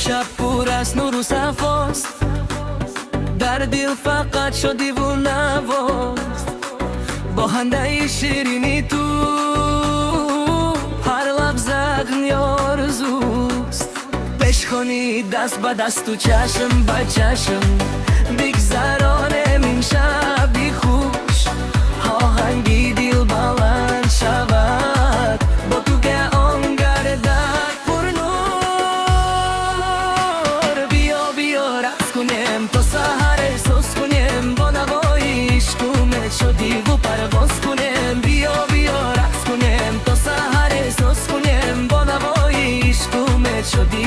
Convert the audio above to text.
شب پر از نور و صفاست، در دل فقط شد دیوونه واست. با خنده شیرینی تو هر لحظه آرزوست. پیش کنی دست به دست و چشم به چشم، بگذرانم این شبی خوش. آهنگی دل بلند شود با تو که آن گردد پر نور. بیا بیا رقص کنیم تا سحر احساس کنیم، با نوای عشقم شدی و پرواز کنیم. بیا بیا رقص کنیم تا سحر احساس کنیم، با نوای عشقم شدی